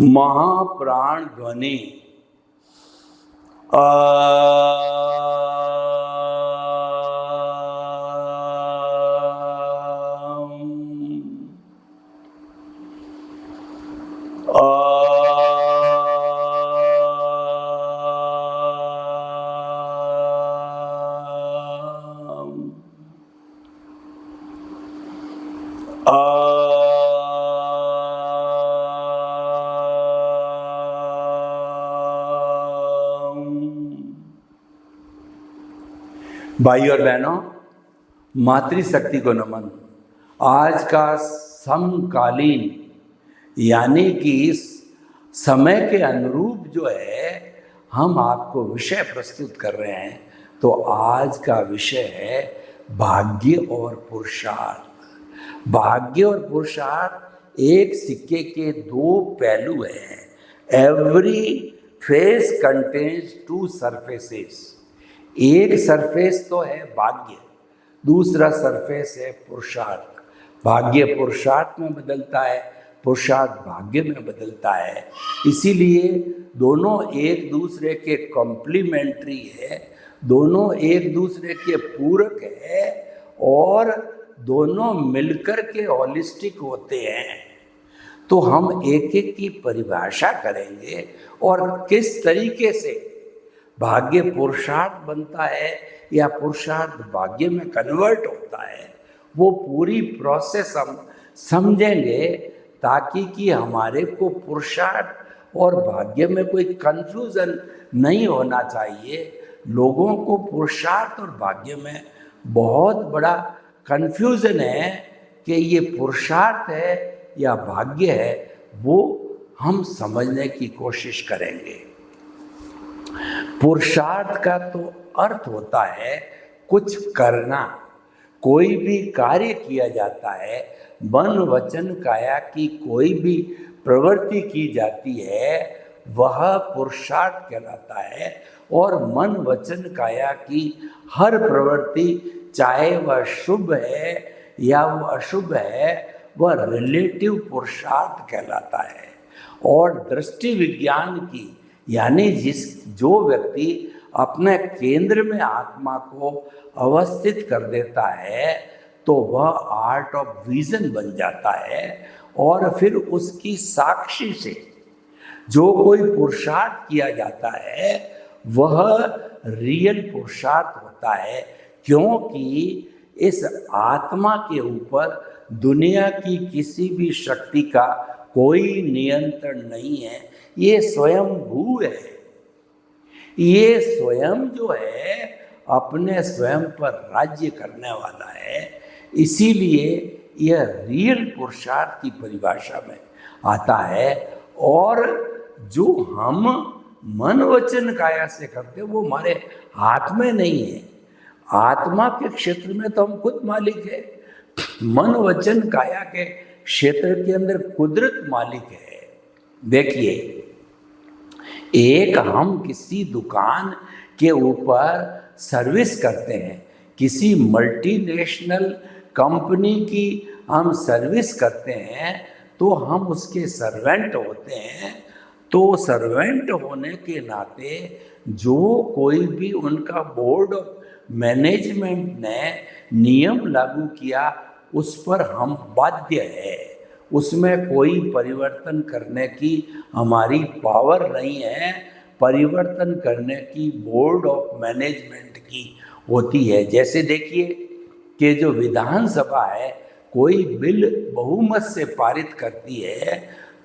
महाप्राण ध्वनि भाई और बहनों, मातृशक्ति को नमन। आज का समकालीन यानी कि इस समय के अनुरूप जो है हम आपको विषय प्रस्तुत कर रहे हैं, तो आज का विषय है भाग्य और पुरुषार्थ। भाग्य और पुरुषार्थ एक सिक्के के दो पहलू हैं। Every face contains two surfaces. एक सरफेस तो है भाग्य, दूसरा सरफेस है पुरुषार्थ। भाग्य पुरुषार्थ में बदलता है, पुरुषार्थ भाग्य में बदलता है। इसीलिए दोनों एक दूसरे के कॉम्प्लीमेंट्री है, दोनों एक दूसरे के पूरक है और दोनों मिलकर के होलिस्टिक होते हैं। तो हम एक एक की परिभाषा करेंगे और किस तरीके से भाग्य पुरुषार्थ बनता है या पुरुषार्थ भाग्य में कन्वर्ट होता है, वो पूरी प्रोसेस हम समझेंगे, ताकि कि हमारे को पुरुषार्थ और भाग्य में कोई कंफ्यूजन नहीं होना चाहिए। लोगों को पुरुषार्थ और भाग्य में बहुत बड़ा कंफ्यूजन है कि ये पुरुषार्थ है या भाग्य है, वो हम समझने की कोशिश करेंगे। पुरुषार्थ का तो अर्थ होता है कुछ करना। कोई भी कार्य किया जाता है, मन वचन काया की कोई भी प्रवृत्ति की जाती है, वह पुरुषार्थ कहलाता है। और मन वचन काया की हर प्रवृत्ति, चाहे वह शुभ है या वह अशुभ है, वह रिलेटिव पुरुषार्थ कहलाता है। और दृष्टि विज्ञान की यानी जो व्यक्ति अपने केंद्र में आत्मा को अवस्थित कर देता है, तो वह आर्ट ऑफ विजन बन जाता है। और फिर उसकी साक्षी से जो कोई पुरुषार्थ किया जाता है, वह रियल पुरुषार्थ होता है, क्योंकि इस आत्मा के ऊपर दुनिया की किसी भी शक्ति का कोई नियंत्रण नहीं है। ये स्वयं भू है, ये स्वयं जो है अपने स्वयं पर राज्य करने वाला है। इसीलिए यह रियल पुरुषार्थ की परिभाषा में आता है। और जो हम मन वचन काया से करते हैं, वो हमारे हाथ में नहीं है। आत्मा के क्षेत्र में तो हम खुद मालिक है, मन वचन काया के क्षेत्र के अंदर कुदरत मालिक है। देखिए, एक हम किसी दुकान के ऊपर सर्विस करते हैं, किसी मल्टीनेशनल कंपनी की हम सर्विस करते हैं, तो हम उसके सर्वेंट होते हैं। तो सर्वेंट होने के नाते जो कोई भी उनका बोर्ड ऑफ मैनेजमेंट ने नियम लागू किया, उस पर हम बाध्य है। उसमें कोई परिवर्तन करने की हमारी पावर नहीं है। परिवर्तन करने की बोर्ड ऑफ मैनेजमेंट की होती है। जैसे देखिए कि जो विधानसभा है, कोई बिल बहुमत से पारित करती है,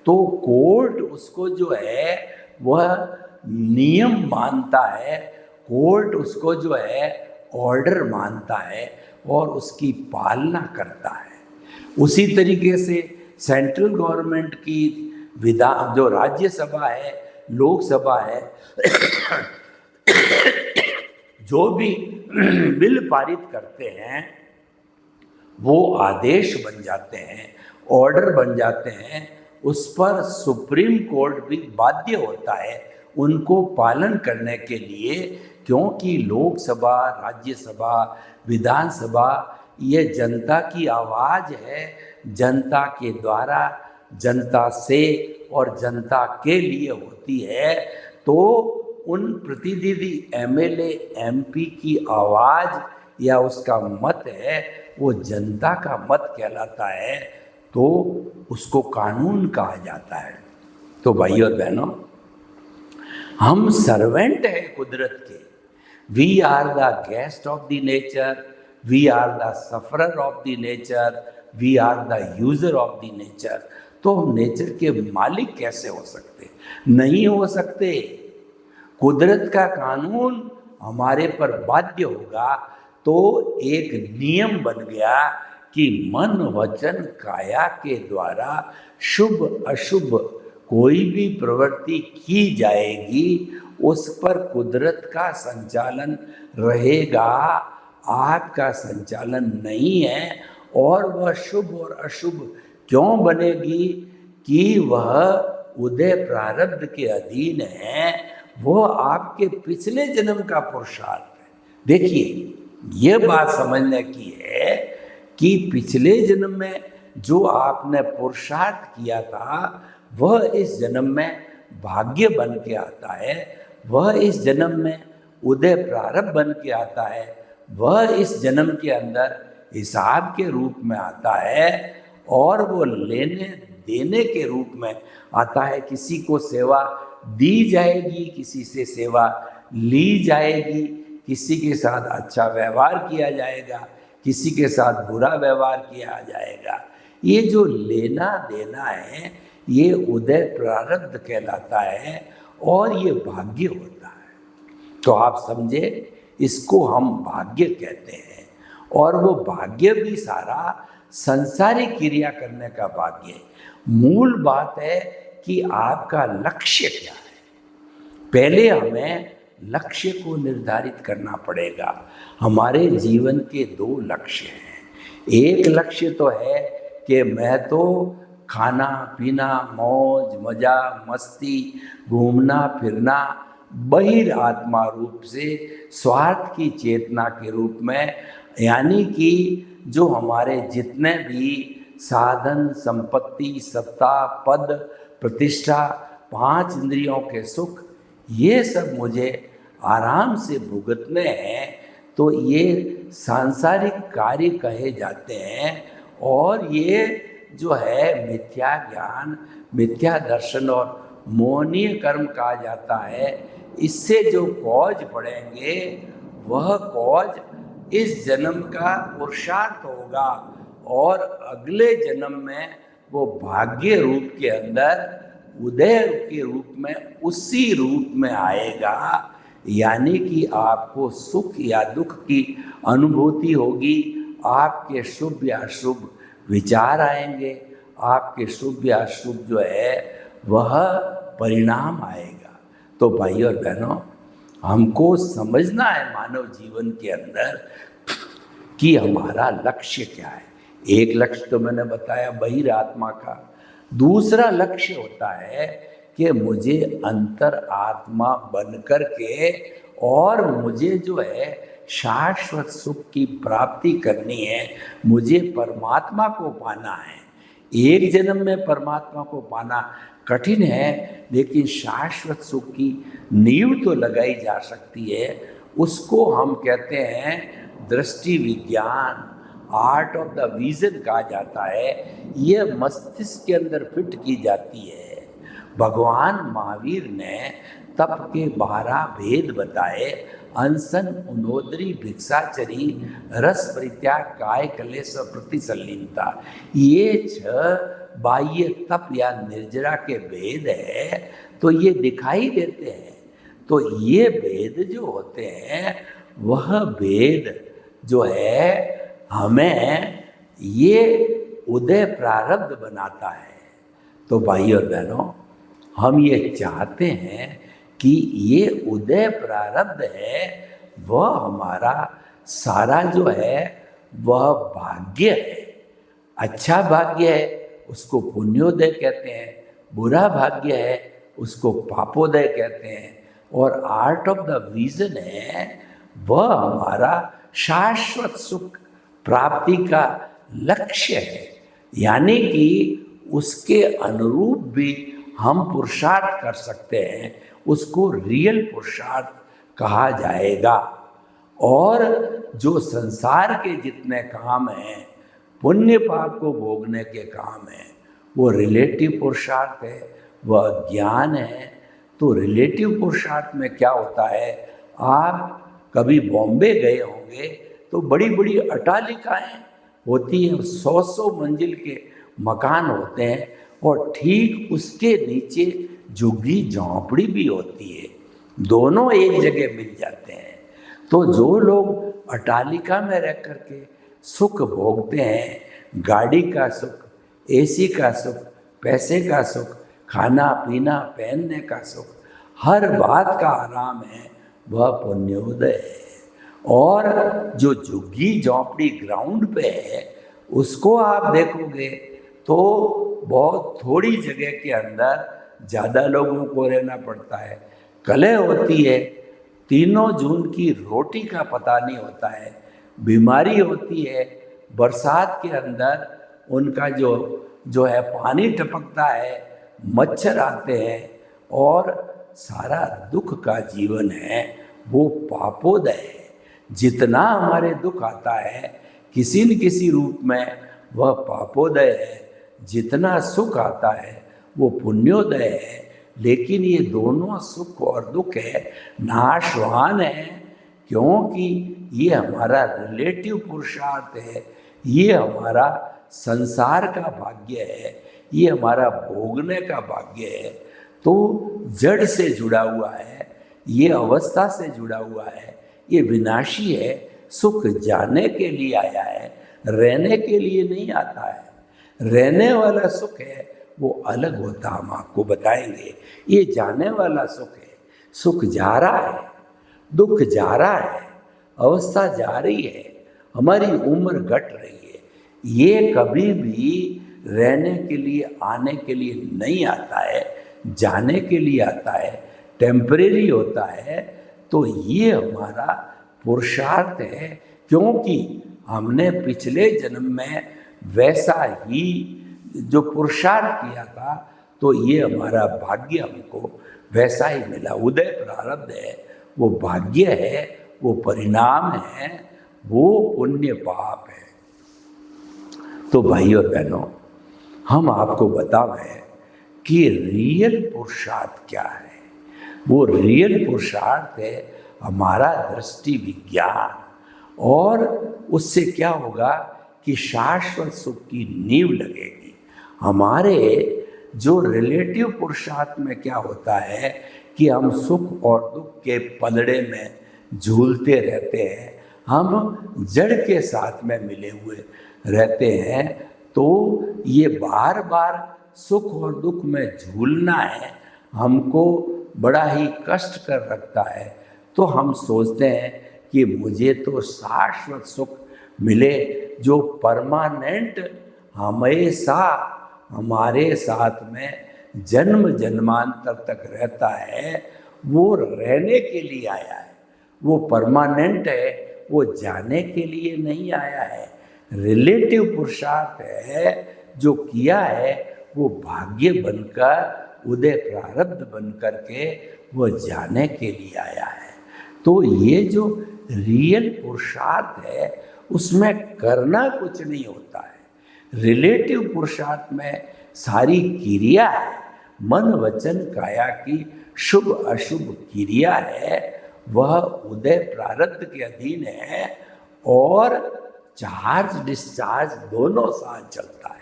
तो कोर्ट उसको जो है वह नियम मानता है, कोर्ट उसको जो है ऑर्डर मानता है और उसकी पालना करता है। उसी तरीके से सेंट्रल गवर्नमेंट की विधान जो राज्यसभा है, लोकसभा है, जो भी बिल पारित करते हैं वो आदेश बन जाते हैं, ऑर्डर बन जाते हैं, उस पर सुप्रीम कोर्ट भी बाध्य होता है उनको पालन करने के लिए, क्योंकि लोकसभा, राज्यसभा, विधानसभा ये जनता की आवाज़ है, जनता के द्वारा, जनता से और जनता के लिए होती है। तो उन प्रतिनिधि एमएलए एमपी की आवाज़ या उसका मत है वो जनता का मत कहलाता है, तो उसको कानून कहा जाता है। तो भाइयों और बहनों, हम सर्वेंट हैं कुदरत के। We are the guest of the nature, we are the sufferer of the nature, we are the user of the nature. तो हम नेचर के मालिक कैसे हो सकते? नहीं हो सकते। कुदरत का कानून हमारे पर बाध्य होगा। तो एक नियम बन गया कि मन वचन काया के द्वारा शुभ अशुभ कोई भी प्रवृत्ति की जाएगी, उस पर कुदरत का संचालन रहेगा, आपका संचालन नहीं है। और वह शुभ और अशुभ क्यों बनेगी? कि वह उदय प्रारब्ध के अधीन है, वो आपके पिछले जन्म का पुरुषार्थ है। देखिए, ये बात समझने की है कि पिछले जन्म में जो आपने पुरुषार्थ किया था वह इस जन्म में भाग्य बन के आता है, वह इस जन्म में उदय प्रारब्ध बन के आता है, वह इस जन्म के अंदर हिसाब के रूप में आता है और वो लेने देने के रूप में आता है। किसी को सेवा दी जाएगी, किसी से सेवा ली जाएगी, किसी के साथ अच्छा व्यवहार किया जाएगा, किसी के साथ बुरा व्यवहार किया जाएगा। ये जो लेना देना है ये उदय प्रारब्ध कहलाता है और ये भाग्य होता है। तो आप समझे, इसको हम भाग्य कहते हैं। और वो भाग्य भी सारा संसारिक क्रिया करने का भाग्य है। मूल बात है कि आपका लक्ष्य क्या है। पहले हमें लक्ष्य को निर्धारित करना पड़ेगा। हमारे जीवन के दो लक्ष्य हैं। एक लक्ष्य तो है कि मैं तो खाना पीना, मौज मजा, मस्ती, घूमना फिरना बहिर आत्मा रूप से स्वार्थ की चेतना के रूप में, यानी कि जो हमारे जितने भी साधन, संपत्ति, सत्ता, पद, प्रतिष्ठा, 5 इंद्रियों के सुख, ये सब मुझे आराम से भुगतने हैं, तो ये सांसारिक कार्य कहे जाते हैं। और ये जो है मिथ्या ज्ञान, मिथ्या दर्शन और मोहनीय कर्म कहा जाता है। इससे जो कौज पड़ेंगे वह कौज इस जन्म का पुरुषार्थ होगा और अगले जन्म में वो भाग्य रूप के अंदर उदय के रूप में उसी रूप में आएगा। यानी कि आपको सुख या दुख की अनुभूति होगी, आपके शुभ या शुभ विचार आएंगे, आपके शुभ या शुभ जो है वह परिणाम आएगा। तो भाइयों और बहनों, हमको समझना है मानव जीवन के अंदर कि हमारा लक्ष्य क्या है। एक लक्ष्य तो मैंने बताया बहिर आत्मा का, दूसरा लक्ष्य होता है कि मुझे अंतर आत्मा बनकर के और मुझे जो है शाश्वत सुख की प्राप्ति करनी है, मुझे परमात्मा को पाना है। एक जन्म में परमात्मा को पाना कठिन है, लेकिन शाश्वत सुख की नींव तो लगाई जा सकती है। उसको हम कहते हैं दृष्टि विज्ञान, आर्ट ऑफ द विजन कहा जाता है। ये मस्तिष्क के अंदर फिट की जाती है। भगवान महावीर ने तप के 12 भेद बताए। अनशन, उनोदरी, भिक्षाचरी, रस परित्याग, काय कलेश और प्रतिसल्लीनता। ये 6 बाह्य तप या निर्जरा के भेद है, तो ये दिखाई देते हैं। तो ये भेद जो होते हैं वह भेद जो है हमें ये उदय प्रारब्ध बनाता है। तो भाई और बहनों, हम ये चाहते हैं कि ये उदय प्रारब्ध है वह हमारा सारा जो है वह भाग्य है। अच्छा भाग्य है उसको पुण्योदय कहते हैं, बुरा भाग्य है उसको पापोदय कहते हैं, और आर्ट ऑफ द विजन है वह हमारा शाश्वत सुख प्राप्ति का लक्ष्य है। यानी कि उसके अनुरूप भी हम पुरुषार्थ कर सकते हैं, उसको रियल पुरुषार्थ कहा जाएगा। और जो संसार के जितने काम हैं, पुण्य पाप को भोगने के काम हैं, वो रिलेटिव पुरुषार्थ है, वह ज्ञान है। तो रिलेटिव पुरुषार्थ में क्या होता है, आप कभी बॉम्बे गए होंगे तो बड़ी बड़ी अट्टालिकाएं होती हैं, 100 मंजिल के मकान होते हैं, और ठीक उसके नीचे झुग्गी झोंपड़ी भी होती है, दोनों एक जगह मिल जाते हैं। तो जो लोग अट्टालिका में रह करके सुख भोगते हैं, गाड़ी का सुख, एसी का सुख, पैसे का सुख, खाना पीना पहनने का सुख, हर बात का आराम है, वह पुण्योदय है। और जो झुग्गी झोंपड़ी ग्राउंड पे है उसको आप देखोगे तो बहुत थोड़ी जगह के अंदर ज़्यादा लोगों को रहना पड़ता है, कलह होती है, 3 जून की रोटी का पता नहीं होता है, बीमारी होती है, बरसात के अंदर उनका जो है पानी टपकता है, मच्छर आते हैं, और सारा दुख का जीवन है वो पापोदय है। जितना हमारे दुख आता है किसी न किसी रूप में वह पापोदय है, जितना सुख आता है वो पुण्योदय है। लेकिन ये दोनों सुख और दुख है नाशवान है, क्योंकि ये हमारा रिलेटिव पुरुषार्थ है, ये हमारा संसार का भाग्य है, ये हमारा भोगने का भाग्य है। तो जड़ से जुड़ा हुआ है, ये अवस्था से जुड़ा हुआ है, ये विनाशी है, सुख जाने के लिए आया है, रहने के लिए नहीं आता है। रहने वाला सुख है वो अलग होता, हम आपको बताएंगे। ये जाने वाला सुख है, सुख जा रहा है, दुख जा रहा है, अवस्था जा रही है, हमारी उम्र घट रही है, ये कभी भी रहने के लिए आने के लिए नहीं आता है, जाने के लिए आता है, टेम्परेरी होता है। तो ये हमारा पुरुषार्थ है, क्योंकि हमने पिछले जन्म में वैसा ही जो पुरुषार्थ किया था, तो ये हमारा भाग्य हमको वैसा ही मिला। उदय प्रारब्ध है, वो भाग्य है, वो परिणाम है, वो पुण्य पाप है। तो भाई और बहनों, हम आपको बतावें कि रियल पुरुषार्थ क्या है। वो रियल पुरुषार्थ है हमारा दृष्टि विज्ञान, और उससे क्या होगा कि शाश्वत सुख की नींव लगेगी। हमारे जो रिलेटिव पुरुषार्थ में क्या होता है कि हम सुख और दुख के पलड़े में झूलते रहते हैं, हम जड़ के साथ में मिले हुए रहते हैं। तो ये बार बार सुख और दुख में झूलना है, हमको बड़ा ही कष्ट कर रखता है। तो हम सोचते हैं कि मुझे तो शाश्वत सुख मिले, जो परमानेंट हमेशा हमारे साथ में जन्म जन्मांतर तक रहता है, वो रहने के लिए आया है, वो परमानेंट है, वो जाने के लिए नहीं आया है। रिलेटिव पुरुषार्थ है, जो किया है वो भाग्य बनकर, उदय प्रारब्ध बनकर के वो जाने के लिए आया है। तो ये जो रियल पुरुषार्थ है उसमें करना कुछ नहीं होता है। रिलेटिव पुरुषार्थ में सारी क्रिया है, मन वचन काया की शुभ अशुभ क्रिया है, वह उदय प्रारब्ध के अधीन है, और चार्ज डिस्चार्ज दोनों साथ चलता है।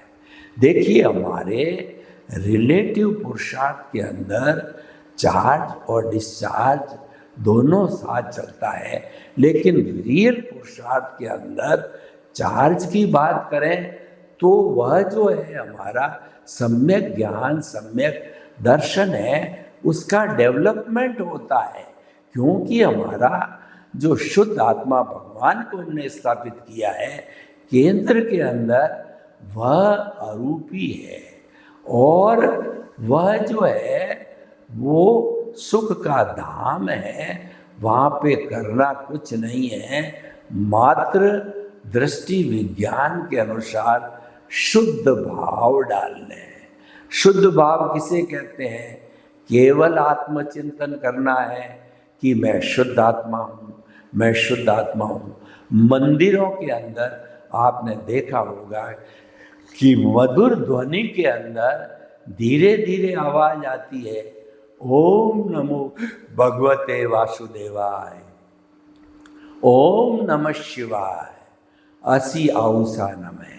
देखिए, हमारे रिलेटिव पुरुषार्थ के अंदर चार्ज और डिस्चार्ज दोनों साथ चलता है, लेकिन रियल पुरुषार्थ के अंदर चार्ज की बात करें तो वह जो है हमारा सम्यक ज्ञान, सम्यक दर्शन है, उसका डेवलपमेंट होता है। क्योंकि हमारा जो शुद्ध आत्मा भगवान को हमने स्थापित किया है केंद्र के अंदर, वह अरूपी है और वह जो है वो सुख का धाम है। वहाँ पे करना कुछ नहीं है, मात्र दृष्टि विज्ञान के अनुसार शुद्ध भाव डालने हैं। शुद्ध भाव किसे कहते हैं? केवल आत्मचिंतन करना है कि मैं शुद्ध आत्मा हूँ, मैं शुद्ध आत्मा हूँ। मंदिरों के अंदर आपने देखा होगा कि मधुर ध्वनि के अंदर धीरे धीरे आवाज आती है, ओम नमो भगवते वासुदेवाय, ओम नमः शिवाय, असी आउसा नमः।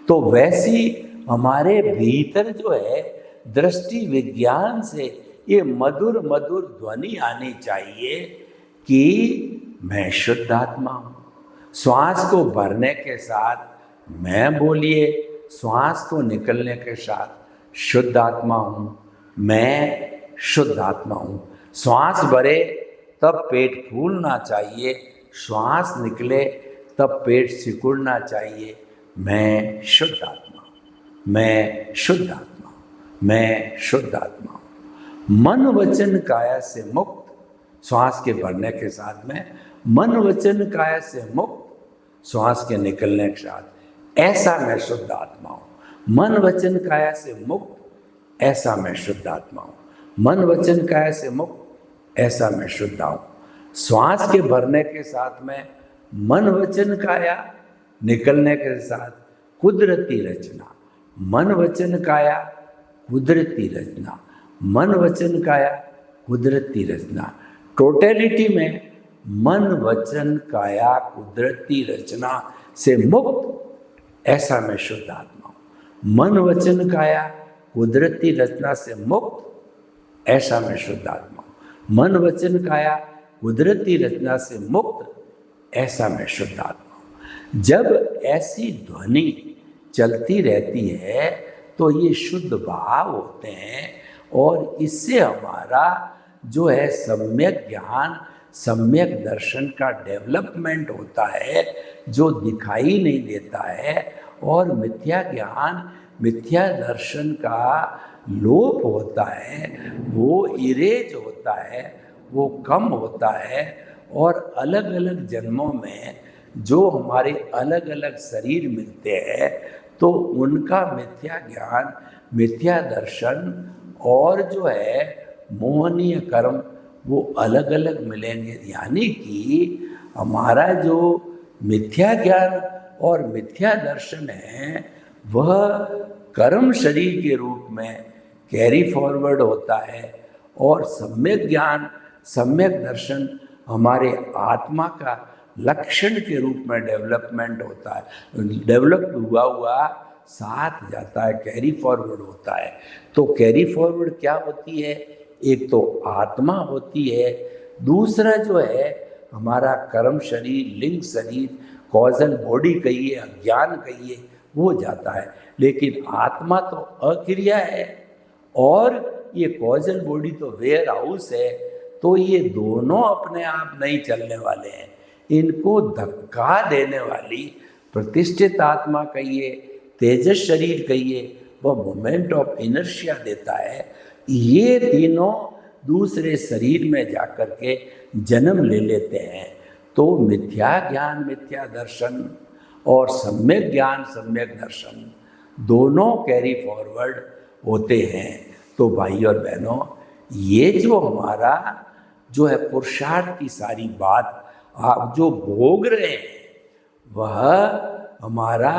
तो वैसी हमारे भीतर जो है दृष्टि विज्ञान से ये मधुर मधुर ध्वनि आनी चाहिए कि मैं शुद्ध आत्मा हूँ। श्वास को भरने के साथ मैं बोलिए, श्वास को निकलने के साथ शुद्ध आत्मा हूँ, मैं शुद्ध आत्मा हूँ। श्वास भरे तब पेट फूलना चाहिए, श्वास निकले तब पेट सिकुड़ना चाहिए। मैं शुद्ध आत्मा हूँ, मैं शुद्ध आत्मा हूँ, मैं शुद्ध आत्मा हूँ। मन वचन काया से मुक्त, श्वास के भरने के साथ में मन वचन काया से मुक्त, श्वास के निकलने के साथ ऐसा मैं शुद्ध आत्मा हूँ। मन वचन काया से मुक्त, ऐसा मैं शुद्ध आत्मा हूँ। मन वचन काया से मुक्त, ऐसा मैं शुद्ध हूँ। श्वास के भरने के साथ में मन वचन काया, निकलने के साथ कुदरती रचना। मन वचन काया कुदरती रचना, मन वचन काया कुदरती रचना। टोटलिटी में मन वचन काया कुदरती रचना से मुक्त, ऐसा मैं शुद्ध आत्मा हूँ। मन वचन काया कुदरती रचना से मुक्त, ऐसा मैं शुद्ध आत्मा हूँ। मन वचन काया कुदरती रचना से मुक्त, ऐसा मैं शुद्ध आत्मा हूँ। जब ऐसी ध्वनि चलती रहती है तो ये शुद्ध भाव होते हैं और इससे हमारा जो है सम्यक ज्ञान, सम्यक दर्शन का डेवलपमेंट होता है, जो दिखाई नहीं देता है। और मिथ्या ज्ञान, मिथ्या दर्शन का लोप होता है, वो इरेज होता है, वो कम होता है। और अलग अलग जन्मों में जो हमारे अलग अलग शरीर मिलते हैं तो उनका मिथ्या ज्ञान, मिथ्या दर्शन और जो है मोहनीय कर्म वो अलग अलग मिलेंगे। यानी कि हमारा जो मिथ्या ज्ञान और मिथ्या दर्शन है वह कर्म शरीर के रूप में कैरी फॉरवर्ड होता है और सम्यक ज्ञान, सम्यक दर्शन हमारे आत्मा का लक्षण के रूप में डेवलपमेंट होता है, डेवलप हुआ हुआ साथ जाता है, कैरी फॉरवर्ड होता है। तो कैरी फॉरवर्ड क्या होती है? एक तो आत्मा होती है, दूसरा जो है हमारा कर्म शरीर, लिंग शरीर, कॉजल बॉडी कहिए, अज्ञान कहिए, वो जाता है। लेकिन आत्मा तो अक्रिया है और ये कॉजल बॉडी तो वेयर हाउस है। तो ये दोनों अपने आप नहीं चलने वाले हैं, इनको धक्का देने वाली प्रतिष्ठित आत्मा कहिए, तेजस शरीर कहिए, वह मोमेंट ऑफ इनर्शिया देता है। ये तीनों दूसरे शरीर में जाकर के जन्म ले लेते हैं। तो मिथ्या ज्ञान, मिथ्या दर्शन और सम्यक ज्ञान, सम्यक दर्शन दोनों कैरी फॉरवर्ड होते हैं। तो भाई और बहनों, ये जो हमारा जो है पुरुषार्थ की सारी बात आप जो भोग रहे हैं वह हमारा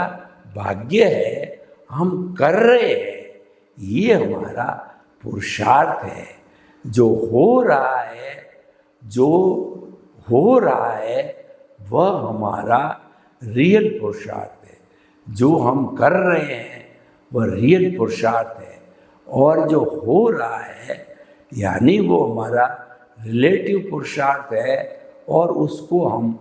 भाग्य है, हम कर रहे हैं, ये हमारा पुरुषार्थ है। जो हो रहा है, जो हो रहा है वह हमारा रियल पुरुषार्थ है। जो हम कर रहे हैं वह रियल पुरुषार्थ है और जो हो रहा है यानी वो हमारा रिलेटिव पुरुषार्थ है और उसको हम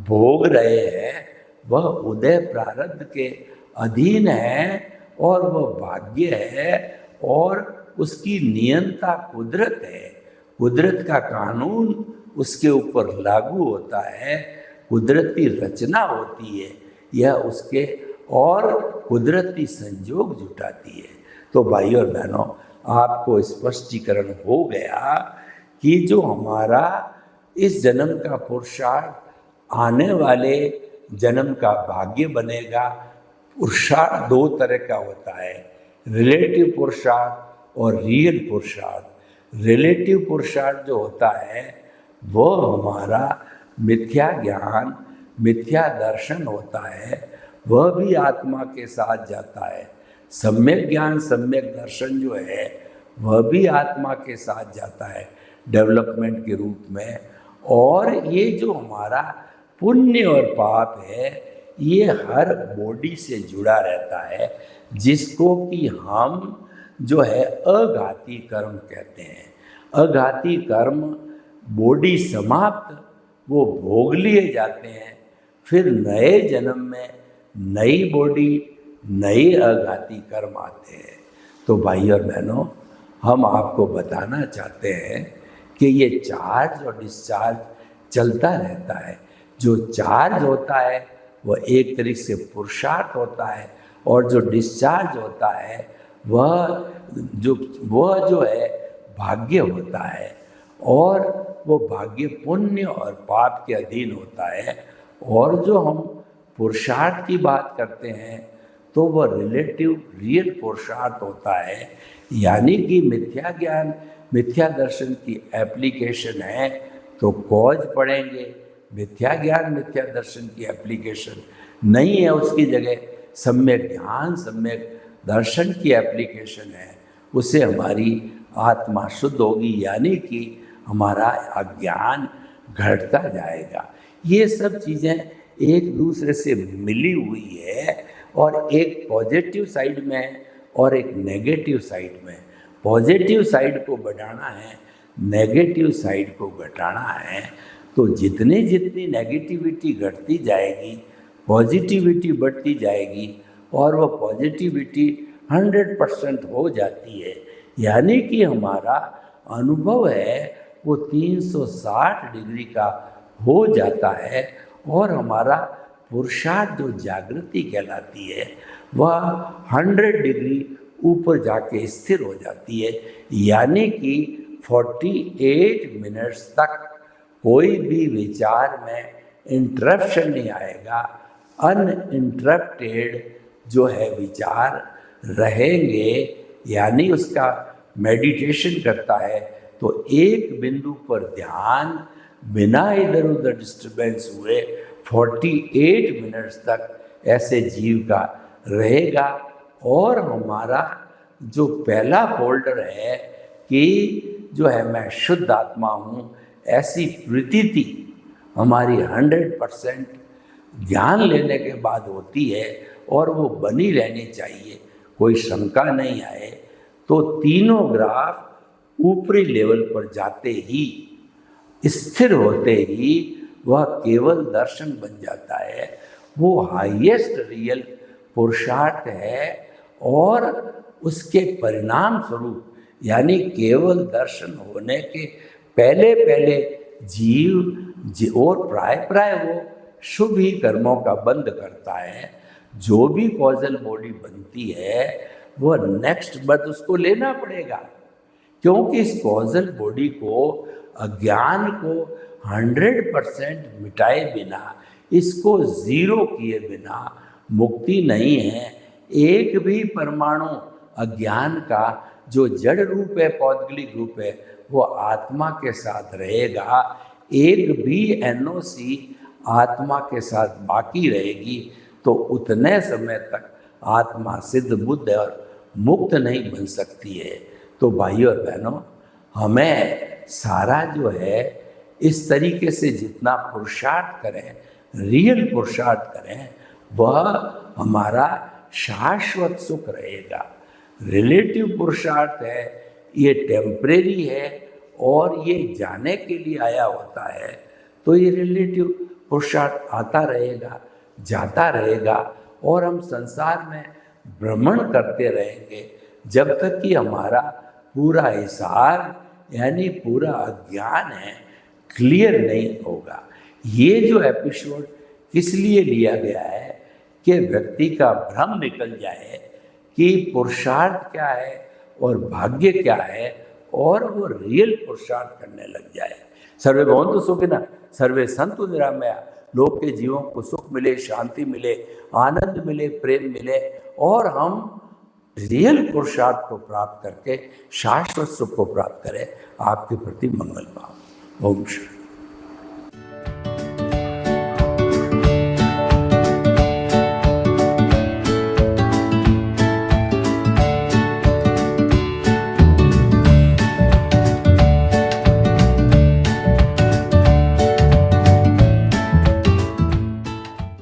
भोग रहे हैं, वह उदय प्रारब्ध के अधीन है और वह भाग्य है और उसकी नियंता कुदरत है। कुदरत का कानून उसके ऊपर लागू होता है, कुदरती रचना होती है यह उसके, और कुदरती संजोग जुटाती है। तो भाई और बहनों, आपको स्पष्टीकरण हो गया कि जो हमारा इस जन्म का पुरुषार्थ आने वाले जन्म का भाग्य बनेगा। पुरुषार्थ दो तरह का होता है, रिलेटिव पुरुषार्थ और रियल पुरुषार्थ। रिलेटिव पुरुषार्थ जो होता है वो हमारा मिथ्या ज्ञान, मिथ्या दर्शन होता है, वह भी आत्मा के साथ जाता है। सम्यक ज्ञान, सम्यक दर्शन जो है वह भी आत्मा के साथ जाता है डेवलपमेंट के रूप में। और ये जो हमारा पुण्य और पाप है ये हर बॉडी से जुड़ा रहता है, जिसको कि हम जो है अघाती कर्म कहते हैं। अघाती कर्म बॉडी समाप्त वो भोग लिए जाते हैं, फिर नए जन्म में नई बॉडी, नए अघाती कर्म आते हैं। तो भाई और बहनों, हम आपको बताना चाहते हैं कि ये चार्ज और डिस्चार्ज चलता रहता है। जो चार्ज होता है वह एक तरीके से पुरुषार्थ होता है, और जो डिस्चार्ज होता है वह जो है भाग्य होता है, और वो भाग्य पुण्य और पाप के अधीन होता है। और जो हम पुरुषार्थ की बात करते हैं तो वह रिलेटिव रियल पुरुषार्थ होता है, यानी कि मिथ्या ज्ञान, मिथ्या दर्शन की एप्लीकेशन है तो कॉज पढ़ेंगे। मिथ्या ज्ञान, मिथ्या दर्शन की एप्लीकेशन नहीं है, उसकी जगह सम्यक ज्ञान, सम्यक दर्शन की एप्लीकेशन है। उससे हमारी आत्मा शुद्ध होगी, यानी कि हमारा अज्ञान घटता जाएगा। ये सब चीज़ें एक दूसरे से मिली हुई है, और एक पॉजिटिव साइड में और एक नेगेटिव साइड में। पॉजिटिव साइड को बढ़ाना है, नेगेटिव साइड को घटाना है। तो जितनी जितनी नेगेटिविटी घटती जाएगी, पॉजिटिविटी बढ़ती जाएगी, और वो पॉजिटिविटी 100% हो जाती है, यानी कि हमारा अनुभव है वो 360 डिग्री का हो जाता है, और हमारा पुरुषार्थ जो जागृति कहलाती है वह 100 डिग्री ऊपर जाके स्थिर हो जाती है, यानी कि 48 मिनट्स तक कोई भी विचार में इंटरप्शन नहीं आएगा। अनइंटरप्टेड जो है विचार रहेंगे, यानी उसका मेडिटेशन करता है तो एक बिंदु पर ध्यान बिना इधर उधर डिस्टर्बेंस हुए 48 मिनट्स तक ऐसे जीव का रहेगा। और हमारा जो पहला फोल्डर है कि जो है मैं शुद्ध आत्मा हूँ, ऐसी प्रतीति हमारी 100% ध्यान लेने के बाद होती है, और वो बनी रहनी चाहिए, कोई शंका नहीं आए। तो तीनों ग्राफ ऊपरी लेवल पर जाते ही, स्थिर होते ही वह केवल दर्शन बन जाता है। वो हाईएस्ट रियल पुरुषार्थ है, और उसके परिणाम स्वरूप, यानी केवल दर्शन होने के पहले पहले जीव और प्राय वो शुभ ही कर्मों का बंद करता है। जो भी कॉजल बॉडी बनती है वह नेक्स्ट बर्थ उसको लेना पड़ेगा, क्योंकि इस कॉजल बॉडी को, अज्ञान को 100% मिटाए बिना, इसको जीरो किए बिना मुक्ति नहीं है। एक भी परमाणु अज्ञान का जो जड़ रूप है, पौद्गलिक रूप है, वो आत्मा के साथ रहेगा। एक भी एनओसी आत्मा के साथ बाकी रहेगी तो उतने समय तक आत्मा सिद्ध बुद्ध और मुक्त नहीं बन सकती है। तो भाइयों और बहनों, हमें सारा जो है इस तरीके से जितना पुरुषार्थ करें, रियल पुरुषार्थ करें, वह हमारा शाश्वत सुख रहेगा। रिलेटिव पुरुषार्थ है ये टेम्परेरी है, और ये जाने के लिए आया होता है। तो ये रिलेटिव पुरुषार्थ आता रहेगा, जाता रहेगा, और हम संसार में भ्रमण करते रहेंगे जब तक कि हमारा पूरा हिसार यानी पूरा अज्ञान है क्लियर नहीं होगा। ये जो एपिसोड किस लिए लिया गया है कि व्यक्ति का भ्रम निकल जाए कि पुरुषार्थ क्या है और भाग्य क्या है, और वो रियल पुरुषार्थ करने लग जाए। सर्वे भवन्तु सुखिनः, सर्वे सन्तु निरामया। लोग के जीवों को सुख मिले, शांति मिले, आनंद मिले, प्रेम मिले, और हम रियल पुरुषार्थ को प्राप्त करके शाश्वत सुख को प्राप्त करें। आपके प्रति मंगल भाव। ओम शांति।